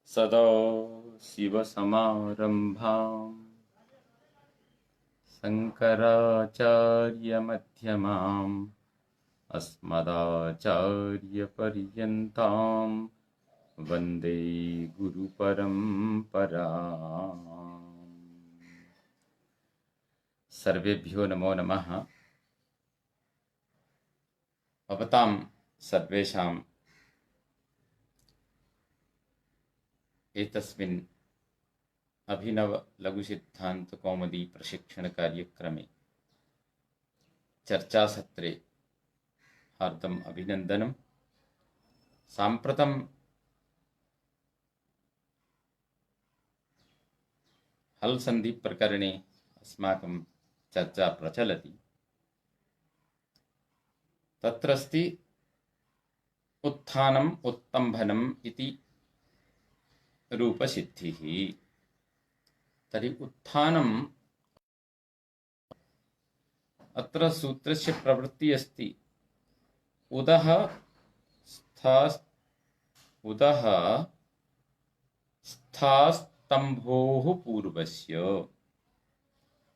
सदाशिवसमारम्भां शङ्कराचार्यमध्यमाम् अस्मदाचार्यपर्यन्तां वन्दे गुरुपरम्पराम्। सर्वेभ्यो नमो नमः। भवतां सर्वेषाम् एतस्मिन् अभिनव लघुसिद्धान्तकौमुदी प्रशिक्षणकार्यक्रमे चर्चासत्रे हार्दम् अभिनन्दनम्। साम्प्रतं हल् सन्धि प्रकरणे अस्माकं चर्चा प्रचलति। तत्र अस्ति उत्थानम् उत्तम्भनम् इति रूपसिद्धिः। तर्हि उत्थानम् अत्र सूत्रस्य प्रवृत्तिः अस्ति उदः स्थास्तम्भोः पूर्वस्य।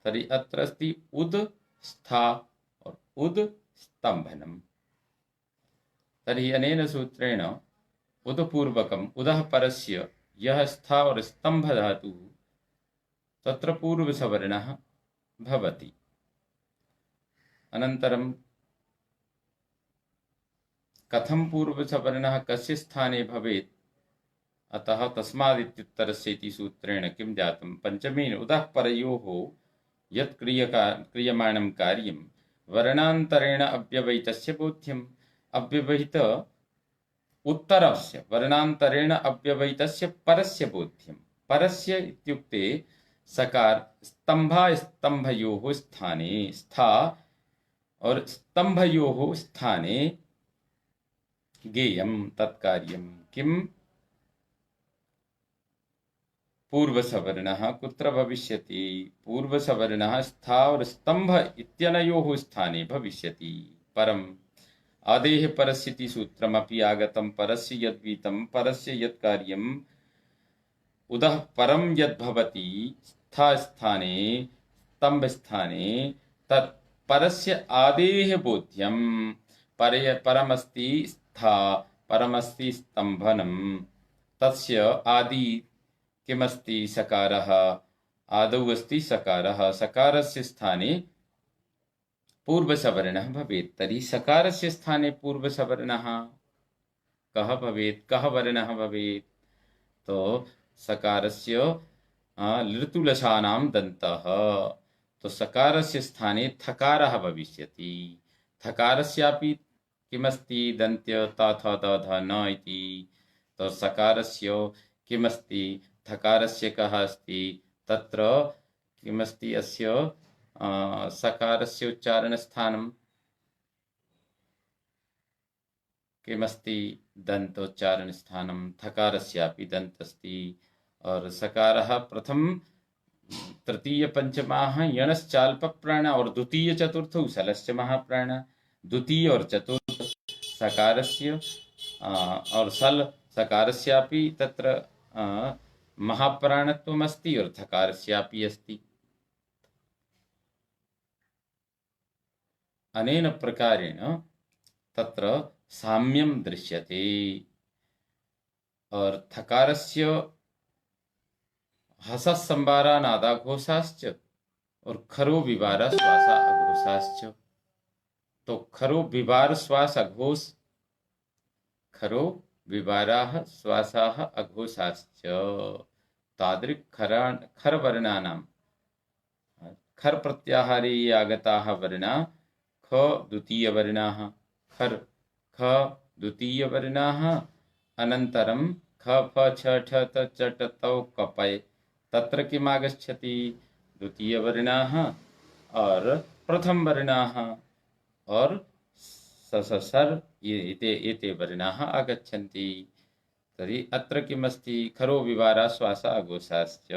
तर्हि अत्र अस्ति उद स्था और उद स्तम्भनम्। तर्हि अनेन सूत्रेण उदपूर्वकम् उदः परस्य यः स्था और स्तम्भ धातुः तत्र पूर्वसवर्णः भवति। अनन्तरं कथं पूर्वसवर्णः कस्य स्थाने भवेत्, अतः तस्मादित्युत्तरस्य इति सूत्रेण किं जातं, पञ्चमेन उदः परयोः यत् क्रियमाणं कार्यं वर्णान्तरेण अव्यवहितस्य बोध्यम्। अव्यवहित उत्तरस्य वर्णान्तरेण अव्यवहितस्य परस्य बोध्यम्। परस्य इत्युक्ते सकार स्तम्भयोः स्थाने स्था और स्तम्भयोः स्थाने गेयं तत्कार्यं किं, पूर्वसवर्णः कुत्र भविष्यति, पूर्वसवर्णः स्था और स्तम्भ इत्यनयोः स्थाने भविष्यति। परम् आदेः परस्यति सूत्रमपि आगतं। परस्य यद्वीतं परस्य यत् कार्यम् उदः परं यद्भवति स्था स्थाने स्तम्भ स्थाने तत् परस्य आदेः बोध्यं। परमस्ति स्था परमस्ति स्तम्भनं। तस्य आदि किमस्ति, सकारः। आदौ अस्ति सकारः। सकारस्य स्थाने पूर्वसवर्णः भवेत्। तर्हि सकारस्य स्थाने पूर्वसवर्णः कः भवेत्, कः वर्णः भवेत्? तो सकारस्य लृतुलसानां दन्तः। तो सकारस्य स्थाने थकारः भविष्यति। थकारस्यापि किमस्ति, दन्त्य त थ द ध न इति। तो सकारस्य किमस्ति, थकारस्य कः अस्ति, तत्र किमस्ति, अस्य सकारस्य उच्चारणस्थानं किमस्ति, दन्तोच्चारणस्थानं। थकारस्यापि दन्तस्ति। और सकारः प्रथम तृतीय पंचमाः यणश्चाल्पप्राण और द्वितीय चतुर्थौ सलश्च महाप्राण। द्वितीय और चतुर्थ सकारस्य और सल सकारस्यापि तत्र महाप्राणत्वमस्ति और थकारस्यापि अस्ति। अनेन प्रकारेण तत्र साम्यं दृश्यते। और थकारस्य हसः संबारा नादाघोषाश्च और खरो विवारा श्वासा अघोषाश्च। तो खरो विवार श्वास अघोष, खरो विवाराः श्वासाः अघोषाश्च तादृक् खर वर्णानां खर प्रत्याहारे ये आगताः वर्णा ख द्वितीयवर्णाः, खर ख द्वितीयवर्णाः। अनन्तरं ख फ छ ठ त च ट तौ कपय तत्र किम् आगच्छति, द्वितीयवर्णाः और प्रथम वर्णाः और सससर एते वर्णाः आगच्छन्ति। तर्हि अत्र किमस्ति, खरो विवारा श्वासा अघोषाश्च।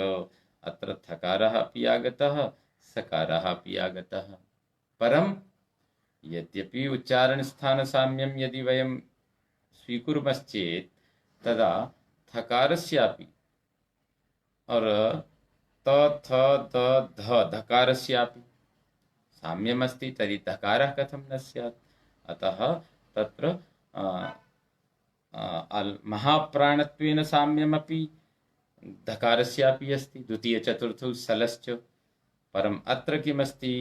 अत्र थकारः अपि आगतः, सकारः अपि आगतः। परं यद्यपि उच्चारणस्थानसाम्यं यदि वयं स्वीकुर्मश्चेत् तदा थकारस्यापि और त थ द ध धकारस्यापि साम्यमस्ति, तर्हि धकारः कथं न स्यात्? अतः तत्र महाप्राणत्वेन साम्यमपि धकारस्यापि अस्ति, द्वितीय चतुर्थौ सलश्च। परम अत्र किमस्ति?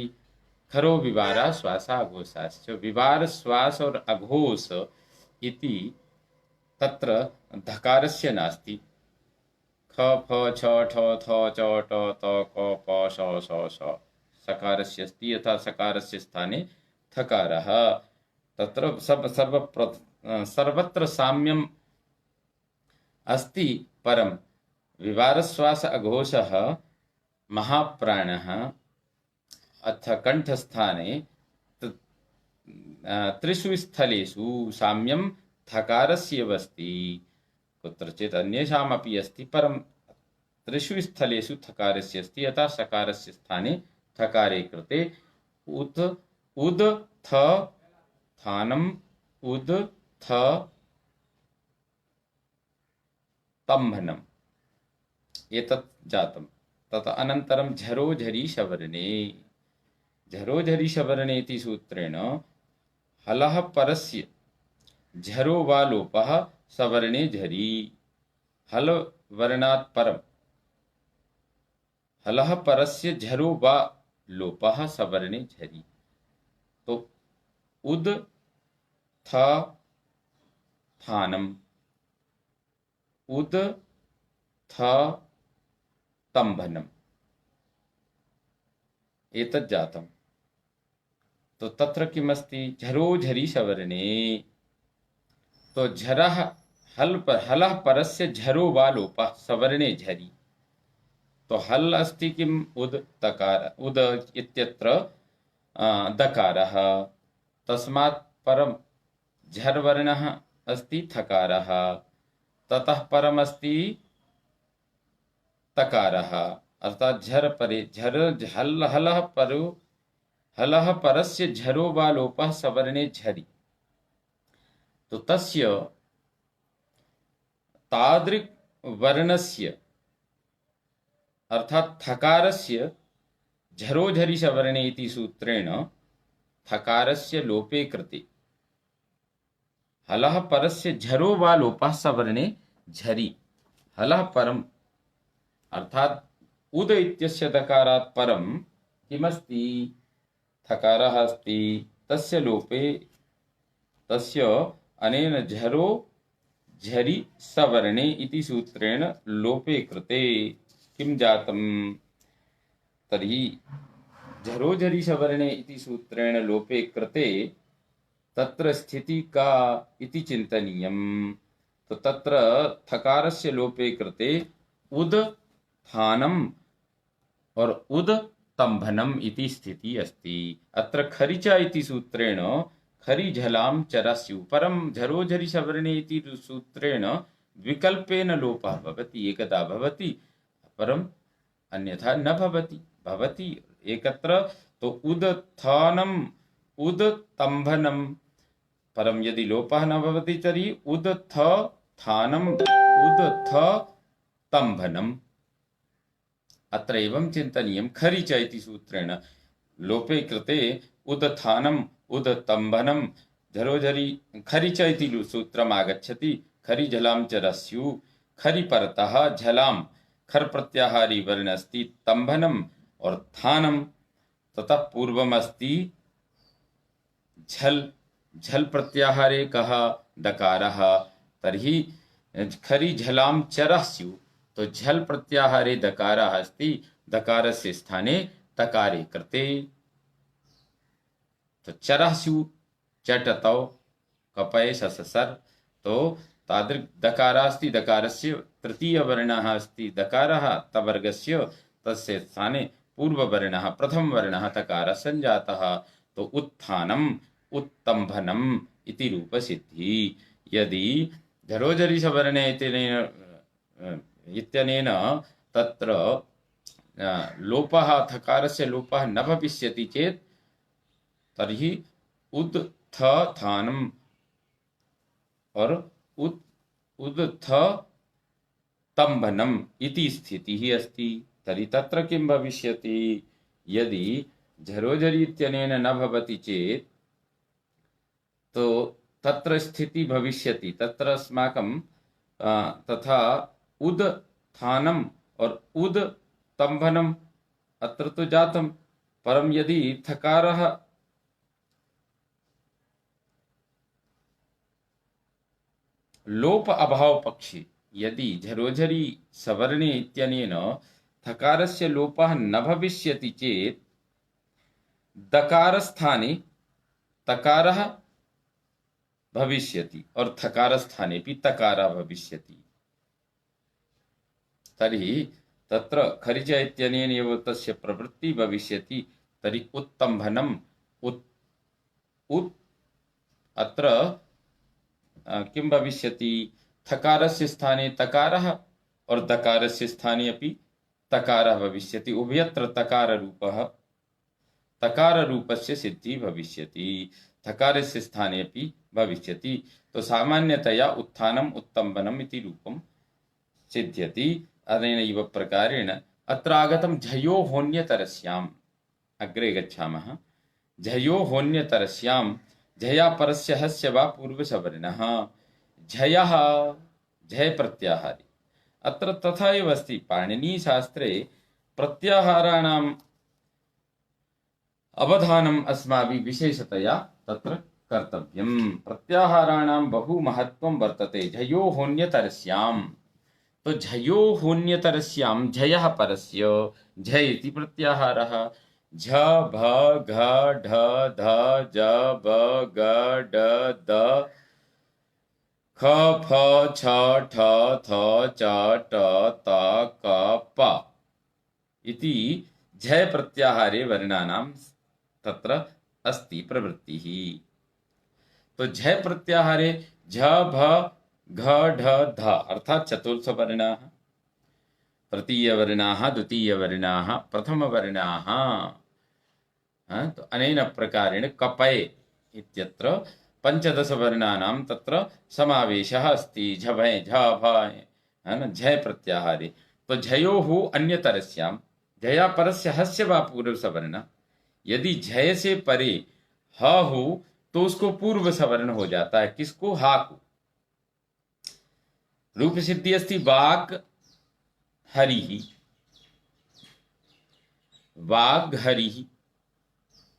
खरो विवारा श्वासा अघोषाश्च। विवार श्वास और अघोष इति तत्र धकारस्य नास्ति। ख फ छ ठ थ च ट त क प श श श सकारस्य अस्ति, यथा सकारस्य स्थाने थकारः। तत्र सर्वत्र साम्यम अस्ति, परम विवारश्वास अघोषः महाप्राणः अथ कंठस्थाने त्रिषु स्थलेषु साम्यम थकारस्यैव अस्ति। कुत्रचित् अन्येषामपि अस्ति, परं त्रिषु स्थलेषु थकारस्य अस्ति, यथा सकारस्य स्थाने थकारे कृते उद उद थ थानम उद थ तम्भनम एतत् जातम्। तत अनन्तरं झरोझरी शवर्णे। झरोझरी शवर्णे इति सूत्रेण हलः परस्य झरो वा लोपः सवर्णे झरी। हल वर्णात् परम हलः परस्य झरो वा लोपः सवर्णे झरी। तो उद थ थानम उद थ तम्भनम एतत् जातम्। तो तत्र किमस्ति? झरोझरी शवर्णे। तो झरः हलः परस्य झरो वा लोपः सवर्णे झरी। तो हल अस्ति किम्? उद तकार उद इत्यत्र दकारः, तस्मात् परं झर वर्णः अस्ति थकारः, ततः परम् अस्ति तकारः, अर्थात झर परे झर हलः परस्य झरो वा लोपः सवर्णे झरि। तो तस्य तादृक् वर्णस्य अर्थात थकारस्य झरोझरि सवर्णे इति सूत्रेण थकारस्य लोपे कृते हलः परस्य झरो वा लोपः सवर्णे झरि। हलः परम अर्थात उद इत्यस्य दकारात् परम किमस्ति? थकारः अस्ति, तस्य लोपे तस्य अनेन झरो झरि सवर्णे इति सूत्रेण लोपे कृते किं जातम्? तर्हि झरोझरि सवर्णे इति सूत्रेण लोपे कृते तत्र स्थिति का इति चिन्तनीयम्। तो तत्र थकारस्य लोपे कृते उद थानम और उद तम्भनम इति स्थिति अस्ति। अत्र खरिच इति सूत्रेण खरि झलां चरस्यु, परं झरोझरि सवर्णे इति सूत्रेण विकल्पेन लोपः भवति। एकदा भवति, परम अन्यथा न भवति। भवति एकत्र तो उद थानम उद तम्भनम, परम यदि लोपः न भवति तर्हि उद थ थानम उद थ तम्भनम। अत्र एवं चिन्तनीयं। खरिच इति सूत्रेण लोपे कृते उद थानम उद तम्भनम झरोझरि खरिच इति सूत्रम् आगच्छति। खरि झलां च रस्यु, खरि परतः झलां खर प्रत्याहारी वर्ण अस्ति, तम्भनम और थानम ततः पूर्वम अस्ति झल। झल प्रत्याहारे कः? दकारः। तर्हि खरि झलां चरः स्यु, तो झल प्रत्याहारे दकारः अस्ति, दकारस्य स्थाने तकारे कृते तो चरः स्यु चटतौ कपये सससर। तो तादृक् दकारः अस्ति, दकारस्य तृतीय वर्णः अस्ति दकारः तवर्गस्य, तस्य स्थाने पूर्ववर्णः प्रथम वर्णः तकारः संजातः। तो उत्थानम उत्तम्भनम इति रूपसिद्धि। यदि झरोझरि सवर्णे इत्यनेन तत्र लोपः थकारस्य लोपः न भविष्यति चेत् तर्हि उद थ थानम और उद थ तम्भनम् इति स्थितिः अस्ति। तर्हि तत्र किं भविष्यति? यदि झरोझरि इत्यनेन न भवति चेत् तो तत्र स्थिति भविष्यति, तत्र अस्माकं तथा उद्-थानम् और उद्-तम्भनम् अत्र तो जातं, परं यदि थकारः लोप अभाव पक्षे, यदि झरोझरि सवर्णे इत्यनेन थकारस्य लोपः न भविष्यति चेत् दकारस्थाने तकारः भविष्यति और थकारस्थानेपि तकारः भविष्यति। तर्हि तत्र खरिच इत्यनेन एव तस्य प्रवृत्ति भविष्यति। तर्हि उत्तम्भनम् उत् अत्र किं भविष्यति? थकारस्य स्थाने तकारः और दकारस्य स्थाने अपि तकारः भविष्यति। उभयत्र तकाररूपस्य सिद्धिः भविष्यति, थकारस्य स्थाने अपि भविष्यति। तो सामान्यतया उत्थानम् उत्तम्भनम् इति रूपं सिद्ध्यति। अनेनैव प्रकारेण अत्र आगतं झयो होन्यतरस्याम्। अग्रे गच्छामः। झयो होन्यतरस्याम्, झया परस्य हस्य वा पूर्वसवर्णः। झयः झय प्रत्याहारी। अत्र तथा एव अस्ति। पाणिनीशास्त्रे प्रत्याहाराणाम् अवधानम् अस्माभिः विशेषतया तत्र कर्तव्यम्। प्रत्याहाराणां बहु महत्त्वं वर्तते। झयो होन्यतरस्याम्, तो झयो होन्यतरस्याम् झयः परस्य, झय इति प्रत्याहारः। झ भ घ ढ ध ज ब ग ड द ख फ छ ठ थ च ट त क प इति झय प्रत्याहारे वर्णानां तत्र अस्ति प्रवृत्तिः। तो झय प्रत्याहारे झ भ घ ढ ध अर्थात चतुर्थवर्णाः, तृतीयवर्णाः, द्वितीयवर्णाः, प्रथमवर्णाः। तो अनेन प्रकारेण कपय इत्यत्र पंचदशवर्णानां तत्र समावेशः अस्ति। झभय झ भ झय प्रत्याहारे। तो झयोः अन्यतरस्यां, झया परस्य हस्य वा पूर्वसवर्ण। यदि झय से परे ह हो तो उसको पूर्व सवर्ण हो जाता है। किसको? हा को। रूप सिद्धि अस्ति वाक् हरिः, वाग् हरिः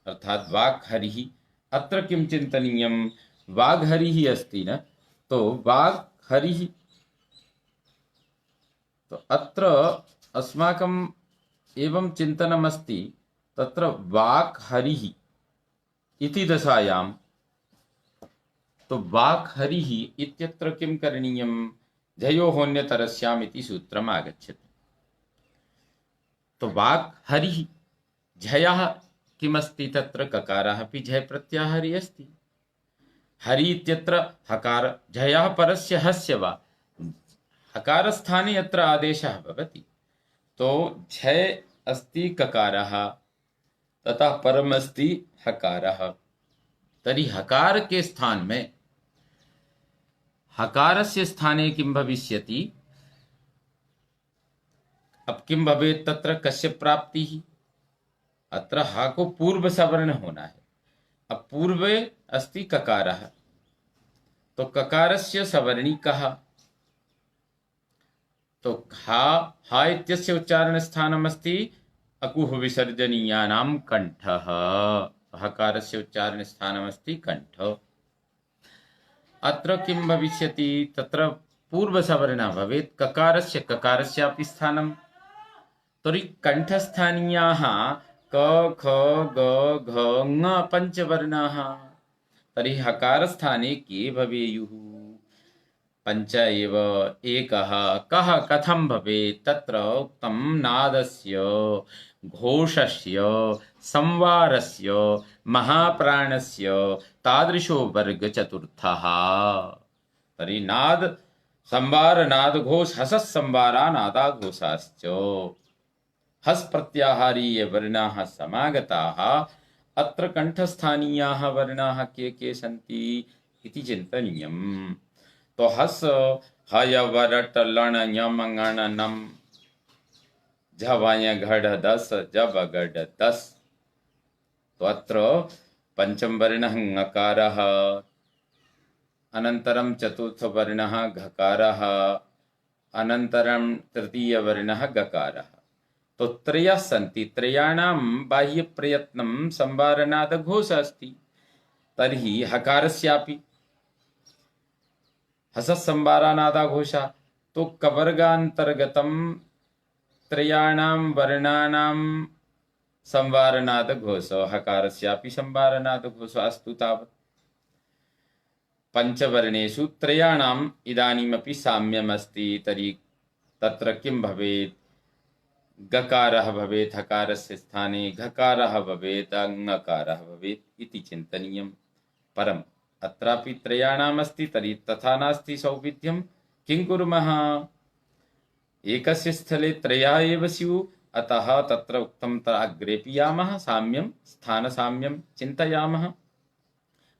अर्थात वाक् हरिः। अत्र किं चिन्तनीयं? वाग् हरिः अस्ति न, तो वाग् हरिः, तो अत्र अस्माकम् एवं चिन्तनमस्ति। तत्र वाक् हरिः इति दशायां, तो वाक् हरिः इत्यत्र किं करणीयं? झयो होन्यतरस्याम् इति सूत्रम् आगच्छति। तो वाक् हरिः, झयः किमस्ति? तत्र ककारः अपि झय प्रत्याहारी अस्ति। हरि इत्यत्र हकार, झयः परस्य हस्य वा, हकारस्थाने अत्र आदेशः भवति। तो झय अस्ति ककारः, तथा परम अस्ति हकारः। तर्हि हकार के स्थान में, हकारस्य स्थाने किं भविष्यति? अब किं भवेत् तत्र? कस्य प्राप्तिः? अत्र हा को पूर्व सवर्ण होना है। अब पूर्वे अस्ति ककारः, तो ककारस्य सवर्णी कः? तो हा इत्यस्य उच्चारण स्थानम् अस्ति अकुह विसर्जनीयानां कण्ठः। हकारस्य उच्चारण स्थानमस्ति कण्ठ। अत्र किं भविष्यति? तत्र पूर्वसवर्णः भवेत्। ककारस्यापि स्थानं। तर्हि कण्ठस्थानीयाः क ख ग घ ङ पञ्चवर्णाः। तर्हि हकारस्थाने के भवेयुः? पञ्च एव। एकः कः कथं भवेत्? तत्र उक्तं नादस्य, घोषस्य, संवारस्य, महाप्राणस्य तादृशो वर्ग चतुर्थः। तर्हि नाद संवार नाद घोष हसः संवारा नादा घोषाश्च। हस् प्रत्याहारी ये वर्णाः समागताः। अत्र कंठस्थानीयाः वर्णाः के के सन्ति इति चिन्तनीयम्। तो हस हय वरट लण यम गण नम झवय घड़ दस जब गड दस। तो अत्र पंचम वर्णः ङकारः, अनन्तरं चतुर्थवर्णः घकारः, अनन्तरं तृतीयवर्णः गकारः। तो त्रयः सन्ति, त्रयाणां बाह्यप्रयत्नं संवारनादघोषः अस्ति। तर्हि हकारस्यापि हसत्संवारानादाघोषः, तो कवर्गान्तर्गतं त्रयाणां वर्णानां संवारनादघोषः, हकारस्यापि संवारनादघोषः। अस्तु तावत्। पंचवर्णेषु त्रयाणाम् इदानीमपि साम्यमस्ति। तर्हि तत्र किं भवेत्? गकारः भवेत् हकारस्य स्थाने, घकारः भवेत् ङकारः भवेत् इति चिन्तनीयम्। परम् अत्रापि त्रयाणाम् अस्ति, तर्हि तथा नास्ति सौविध्यं। किं कुर्मः? एकस्य स्थले त्रयः एव स्युः, अतः तत्र उक्तं अग्रेपि यामः, साम्यं स्थानसाम्यं चिन्तयामः,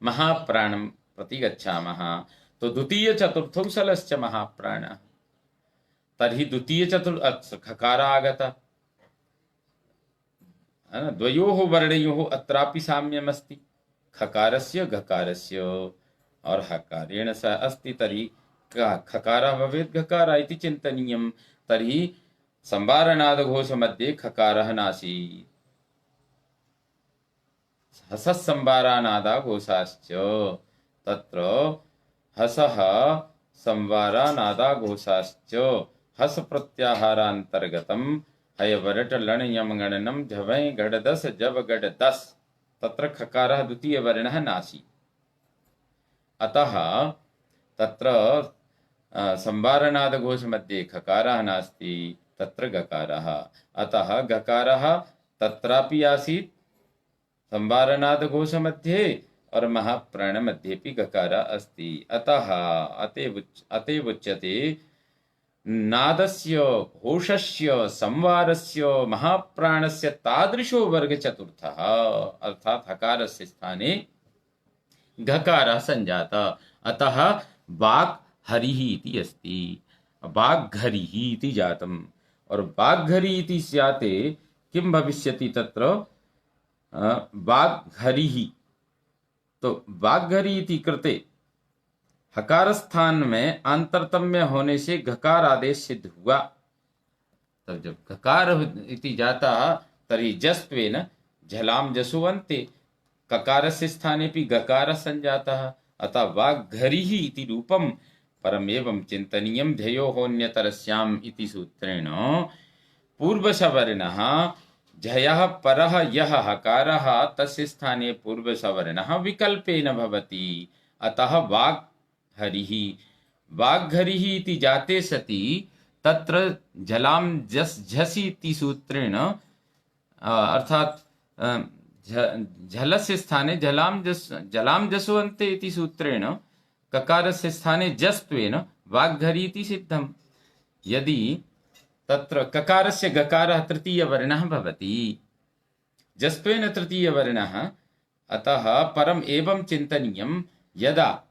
महाप्राणं प्रति गच्छामः। तो द्वितीय चतुर्थौ शलश्च महाप्राणः। तर्हि द्वितीय चतुर्थ खकार आगतः। द्वयोः वर्णयोः अत्रापि साम्यमस्ति, खकारस्य घकारस्य, और हकारेण सह अस्ति। तर्हि खकारः भवेत् घकारः इति चिन्तनीयम्। तर्हि संवारनादघोष मध्ये खकारः नासीत्। हसत्संवारानादाघोषाश्च, तत्र हसः संवारानादाघोषाश्च हस प्रत्याहारान्तर्गतं हयवरट लण यम गणनम झवै गड दस जब गड दस। तत्र खकारः द्वितीयवर्णः नासीत्, अतः तत्र संवारनादघोष मध्ये खकारः नास्ति, तत्र गकारः। अतः गकारः तत्रापि आसीत् संवारनादघोष मध्ये, और महाप्राण मध्येपि गकारः अस्ति। अतः अतएव उच्यते नादस्य घोषस्य संवारस्य महाप्राणस्य तादृशो वर्ग चतुर्थः, अर्थात हकारस्य स्थाने घकारः संजातः। अतः वाग्हरिः इति अस्ति, वाग्घरिः इति जातम्। और वाग्घरी इति स्याते किं भविष्यति? तत्र वाग्घरिः। तो वाग्घरी इति कृते हकार स्थान में अंतरतम्य होने से घकार आदेश सिद्ध हुआ। तब जब घकार इति जाता तर्हि जस्त्वेन झलाम जसुवन्ते ककारस्य स्थानेपि गकारः संजातः। अतः वाग्घरिः इति रूपं परमेवं चिन्तनीयं। झयोः इति सूत्रेण पूर्वसवर्णः झयः परः यः हकारः तस्य स्थाने पूर्वसवर्णः विकल्पेन भवति। अतः वाग्हरिः, वाग्हरिः इति जाते सति तत्र झलाम जस झसि इति सूत्रेण, अर्थात झलस्य स्थाने झलाम जसुवन्ते इति सूत्रेण ककारस्य स्थाने जस्त्वेन वाग्घरी इति सिद्धम्। यदि तत्र ककारस्य गकारः तृतीयवर्णः भवति, जस्त्वेन तृतीयवर्णः, अतः परम् एवं चिन्तनीयं यदा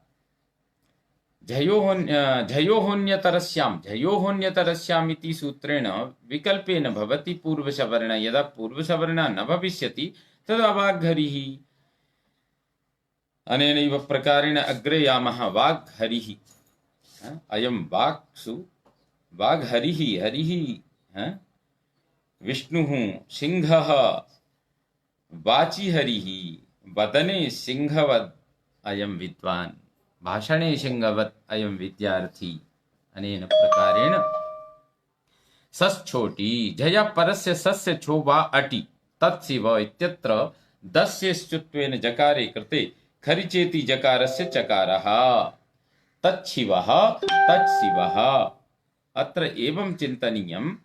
झयोहोन्यतरस्याम् इति सूत्रेण विकल्पेन भवति पूर्वसवर्णः, यदा पूर्वसवर्णः न भविष्यति तदा वाग्घरिः। अनेनैव प्रकारेण अग्रे यामः वाग्हरिः। अयं वाक्सु वाग्हरिः, हरिः विष्णुः, सिंहः वाचि हरिः, वदने सिंहवत् अयं विद्वान्, भाषणे सिंहवत् अयं विद्यार्थी। अनेन प्रकारेण सश्छोटी झया परस्य सस्य छो वा अटि तत्सिव इत्यत्र दस्यश्चुत्वेन जकारे कृते खरिचेति जकारस्य चकारः तच्छिवः तच्छिवः। अत्र एवं चिन्तनीयं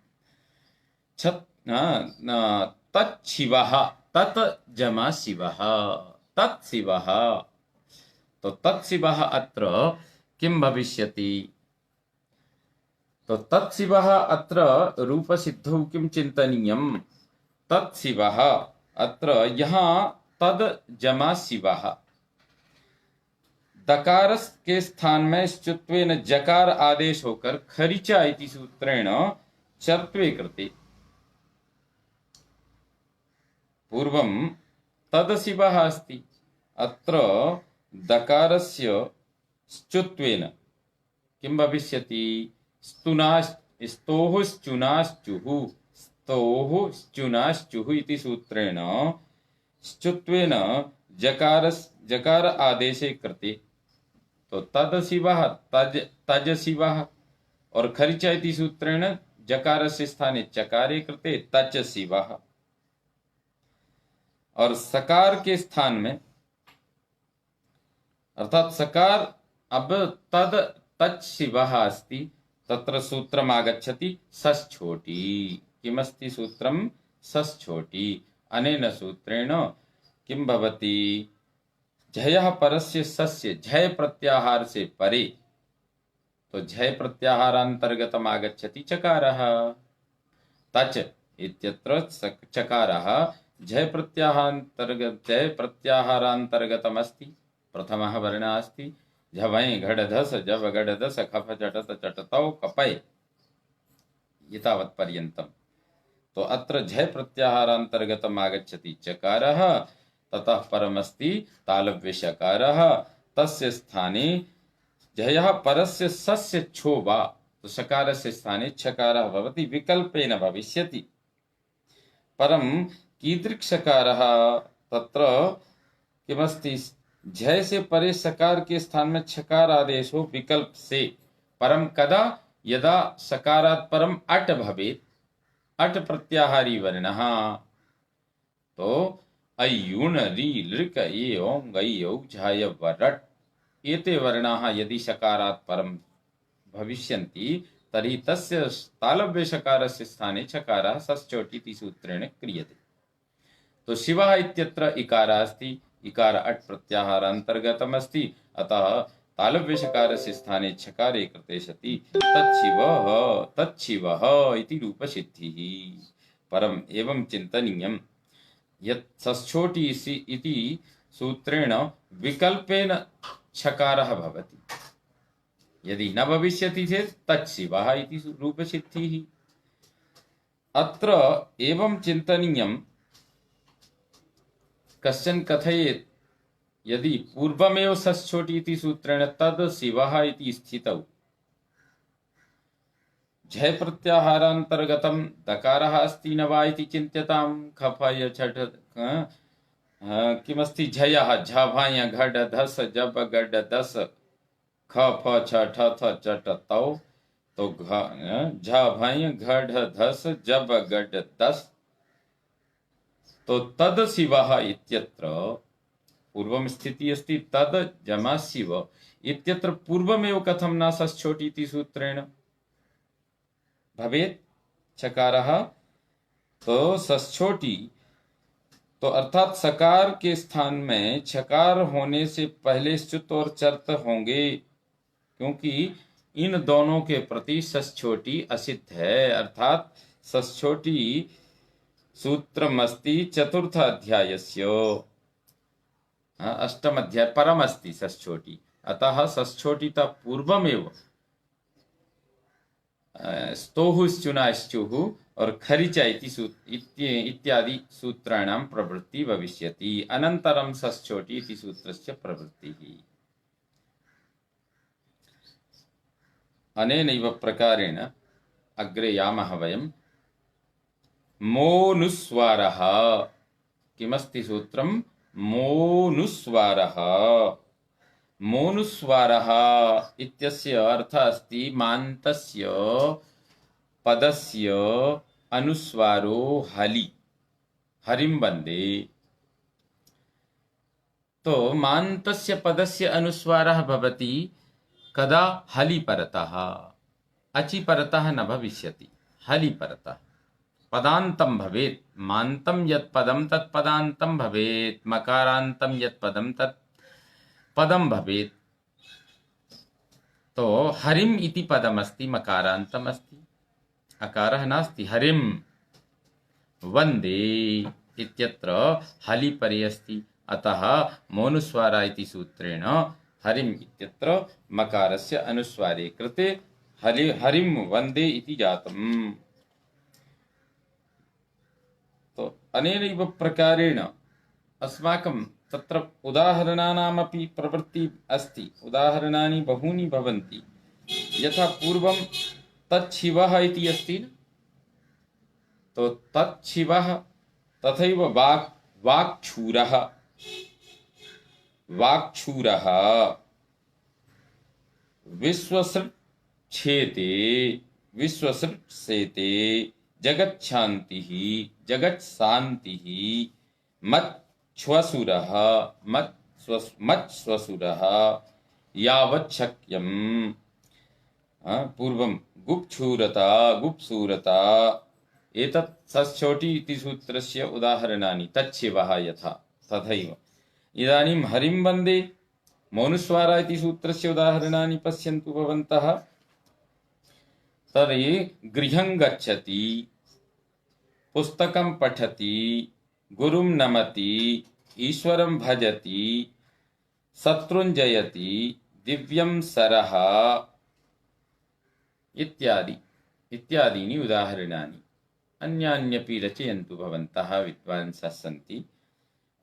तच्छिवः, तत् जमा शिवः, तत्शिवः। तो तत्शिवः अत्र किं भविष्यति? तो तत्शिवः अत्र रूपसिद्धौ किं चिन्तनीयं? तत्शिवः अत्र यहाँ तद जमा शिवः, दकार के स्थान में श्चुत्वेन जकार आदेश होकर खरिचा इति सूत्रेण चर्त्वे कृते पूर्वं तदशिवः अस्ति। अत्र दकारस्य श्चुत्वेन किं भविष्यति? स्तोः श्चुनाश्चुः स्तोः श्चुनाश्चुः इति सूत्रेण श्चुत्वेन जकार आदेशे कृते तो तदशिवः तजशिवः और खरिचा इति सूत्रेण जकारस्य स्थाने चकारे कृते तचशिवः। और सकार के स्थान में अर्थात सकार अब तच्छिवः अस्ति तत्र सूत्रम् आगच्छति सश्छोटी। किमस्ति सूत्रं? सश्छोटी। अनेन सूत्रेण किं भवति? झयः परस्य सस्य झय प्रत्याहार से परे तो झय प्रत्याहारान्तर्गतम् आगच्छति चकारः। तच इत्यत्र चकारः झय प्रत्याहारान्तर्गतमस्ति। प्रथमः वर्णः अस्ति झवै घडधस जव घडधस खफ चटत चटतौ कपय एतावत्पर्यन्तम्। तो अत्र झय प्रत्याहारान्तर्गतम् आगच्छति चकारः, ततः परमस्ति तालव्यषकारः, तस्य स्थाने झयः परस्य सस्य छो वा तो शकारस्य स्थाने छकारः भवति, विकल्पेन भविष्यति। परं कीदृक्षकारः? तत्र किमस्ति? झय से परे सकार के स्थान में छकार आदेश हो विकल्प से। परम कदा? यदा सकारात् परम अट भवेत्, अट प्रत्याहारी वर्णः। तो अयुण रि लृक ए ओं गै औ झाय वरट् एते वर्णाः यदि सकारात् परम भविष्यन्ति तर्हि तस्य तालव्यषकारस्य स्थाने छकारः सश्चोटी इति सूत्रेण क्रियते। तो शिवः इत्यत्र इकारः अस्ति, इकार अट् प्रत्याहारान्तर्गतम् अस्ति, अतः तालव्यषकारस्य स्थाने छकारे कृते सति तच्छिवः इति रूपसिद्धिः। परम् एवं चिन्तनीयं यत् सश्चोटी इति सूत्रेण विकल्पेन छकारः भवति, यदि न भविष्यति चेत् तच्छिवः इति रूपसिद्धिः। अत्र एवं चिन्तनीयं, कश्चन कथयेत् यदि पूर्वमेव सश्चोटी इति सूत्रेण तद् शिवः इति स्थितौ झय प्रत्याहारान्तर्गतं दकारः अस्ति न वा इति चिन्त्यतां। खफय छठ किमस्ति? झयः झभाय घड धस जब गड दस ख फ छ ठ थ चट तौ तो झभाय घड धस जब गड दस तो तद शिवः इत्यत्र पूर्वं स्थिति अस्ति। तद जमा शिव इत्यत्र पूर्वमेव कथं न सश्चोटी इति सूत्रेण भवेत् चकारः? तो सश्चोटी तो अर्थात सकार के स्थान में छकार होने से पहले च्युत और चर्त होंगे, क्योंकि इन दोनों के प्रति सश्चोटी असिद्ध है। अर्थात सश्चोटी सूत्रमस्ति चतुर्थ अध्यायस्य अष्टम अध्याय परमस्ति सश्चोटी, अतः सश्चोटीतः पूर्वमेव स्तोहुश्चुनाश्चुः और खरिचा इत्यादि सूत्राणां प्रवृत्ति भविष्यति। अनन्तरं सश्चोटी इति सूत्रस्य प्रवृत्तिः। अनेनैव प्रकारेण अग्रे यामः वयं। मोनुस्वारः किमस्ति सूत्रं? मोनुस्वारः। मोनुस्वारः इत्यस्य अर्थः अस्ति मान्तस्य पदस्य अनुस्वारो हलि, हरिं वन्दे। तो मान्तस्य पदस्य अनुस्वारः भवति कदा? हलि परतः, अचि परतः न भविष्यति, हलि परतः पदान्तं भवेत्। मान्तं यत् पदं तत् पदान्तं भवेत्, मकारान्तं यत् पदं तत् पदं भवेत्। तो हरिम इति पदमस्ति, मकारान्तम् अस्ति, अकारः नास्ति। हरिम वन्दे इत्यत्र हलि परे अस्ति, अतः मोनुस्वार इति सूत्रेण हरिम इत्यत्र मकारस्य अनुस्वारे कृते हरिम वन्दे इति जातम्। तो अनेनैव प्रकारेण अस्माकं तत्र उदाहरणानामपि प्रवृत्ति अस्ति। उदाहरणानि बहूनि भवन्ति। यथा पूर्वं तच्छिवः इति अस्ति न, तो तच्छिवः तथैव वाक्छूरः वाक्छूरः विश्वसृट् छेते विश्वसृट् सेते जगच्छान्तिः जगत्शान्तिः मच्छ्वसुरः मच्छ्वसुरः यावत् शक्यम्। पूर्वं गुप्छूरता गुप्सूरता एतत् सश्चोटी इति सूत्रस्य उदाहरणानि तच्छिवः यथा तथैव। इदानीं हरिं वन्दे मौनुस्वारा इति सूत्रस्य उदाहरणानि पश्यन्तु भवन्तः। तर्हि गृहं गच्छति, पुस्तकं पठति, गुरुं नमति, ईश्वरं भजति, शत्रुं जयति, दिव्यं सरः इत्यादि इत्यादीनि उदाहरणानि। अन्यान्यपि रचयन्तु भवन्तः, विद्वांसः सन्ति।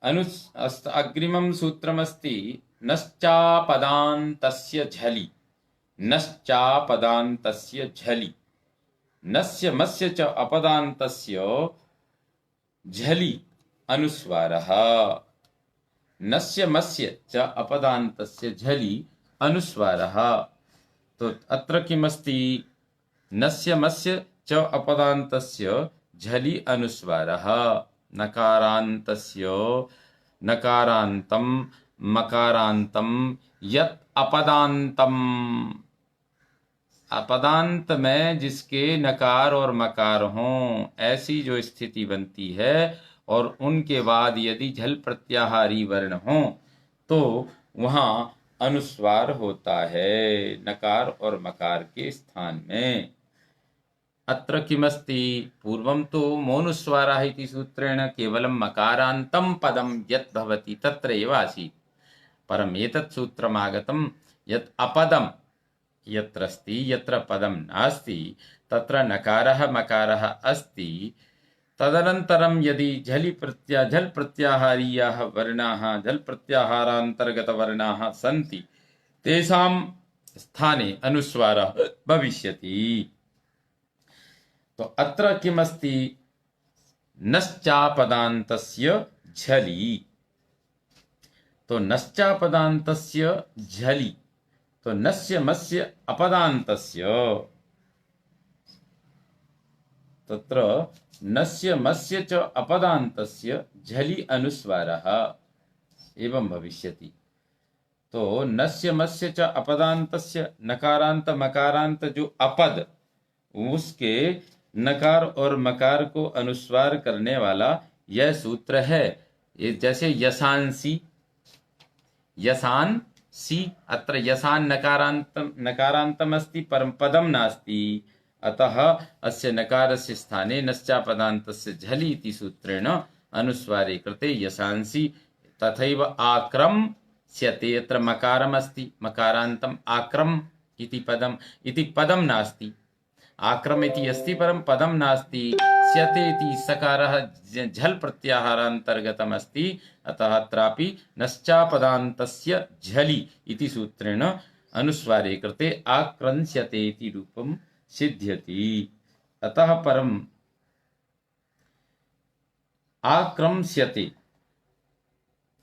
अग्रिमं सूत्रमस्ति नश्चापदान्तस्य झलि। नश्चापदान्तस्य झलि, नस्य मस्य च अपदान्तस्य झलि अनुस्वारः। नस्य मस्य च अपदान्तस्य झलि अनुस्वारः। तो अत्र किमस्ति? नस्य मस्य च अपदान्तस्य झलि अनुस्वारः। नकारान्तस्य नकारान्तं मकारान्तं यत् अपदान्तम, अपदांत में जिसके नकार और मकार हों, ऐसी जो स्थिति बनती है और उनके बाद यदि झल प्रत्याहारी वर्ण हो तो वहां अनुस्वार होता है नकार और मकार के स्थान में। अत्र किमस्ति? पूर्वं तु मौनुस्वारः इति सूत्रेण केवलं मकारान्तं पदं यत् भवति तत्र एव आसीत्। परम् एतत् सूत्रम् आगतं यत् अपदं यत्र अस्ति, यत्र पदं नास्ति, तत्र नकारः मकारः अस्ति। तदनन्तरं यदि झल प्रत्याहारीयाः वर्णाः, झल प्रत्याहारान्तर्गतवर्णाः सन्ति, तेषां स्थाने अनुस्वारः भविष्यति। तो अत्र किमस्ति? नश्चापदान्तस्य झलि। तो नश्चापदान्तस्य झलि, तो नस्य मस्य अपदान्तस्य, तत्र नस्य मस्य च अपदान्तस्य झलि अनुस्वारः एवं भविष्यति। तो नस्य मस्य च अपदान्तस्य नकारांत मकारांत जो अपद, उसके नकार और मकार को अनुस्वार करने वाला यह सूत्र है। ये जैसे यशांसी, यशांसी, अत्र यशान नकारान्तम् अस्ति परं पदं नास्ति, अतः अस्य नकारस्य स्थाने नश्चापदान्तस्य झलि इति सूत्रेण अनुस्वारे कृते यशांसी। तथैव आक्रम्स्यते, यत्र मकारम् अस्ति, मकारान्तम् आक्रम इति पदं नास्ति। आक्रम इति अस्ति परं पदं नास्ति। स्यते इति सकारः झल प्रत्याहारान्तर्गतम् अस्ति, अतः अत्रापि नश्चापदान्तस्य झलि इति सूत्रेण अनुस्वारे कृते आक्रंस्यते इति रूपं सिद्ध्यति। अतः परम् आक्रंस्यते,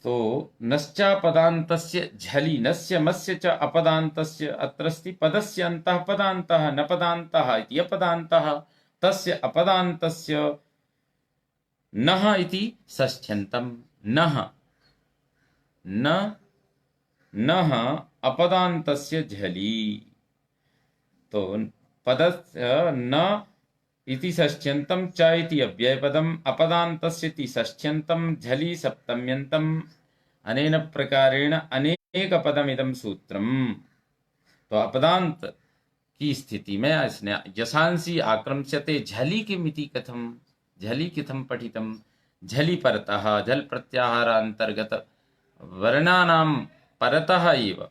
तो नश्चापदान्तस्य झलि, नस्य मस्य च अपदान्तस्य, अत्रस्ति पदस्य अन्तः पदान्तः न पदान्तः इति अपदान्तः, तस्य अपदान्तस्य नः इति षष्ठ्यन्तं। नः नः अपदान्तस्य झलि, तो पदस्य न इति षष्ठ्यन्तं, च इति अव्ययपदम्, अपदान्तस्य इति षष्ठ्यन्तं, झलि सप्तम्यन्तम्। अनेन प्रकारेण अनेकपदमिदं सूत्रम्। तो अपदांत की स्थिति में यशांसी आक्रम्स्यते, झलि किमिति कथं, झलि कथं पठितं? झलि परतः, झल प्रत्याहारान्तर्गत वर्णानां परतः एव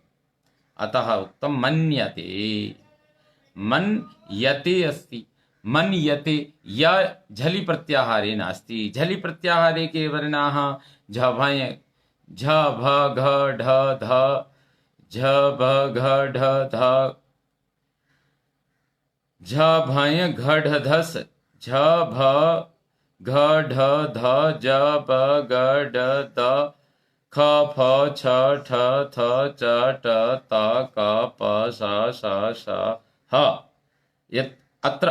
अतः उक्तं मन्यते। मन्यते अस्ति, मन्यते य झलि प्रत्याहारे नास्ति। झलि प्रत्याहारे के वर्णाः झ भय झ भ घ ढ ध, झ भ घ ढ ध, झ भय घ ढ धस, झ भ घ ढ ध, ज ब ग ड द, ख फ छ ठ थ च ट त क प स श ह। अत्र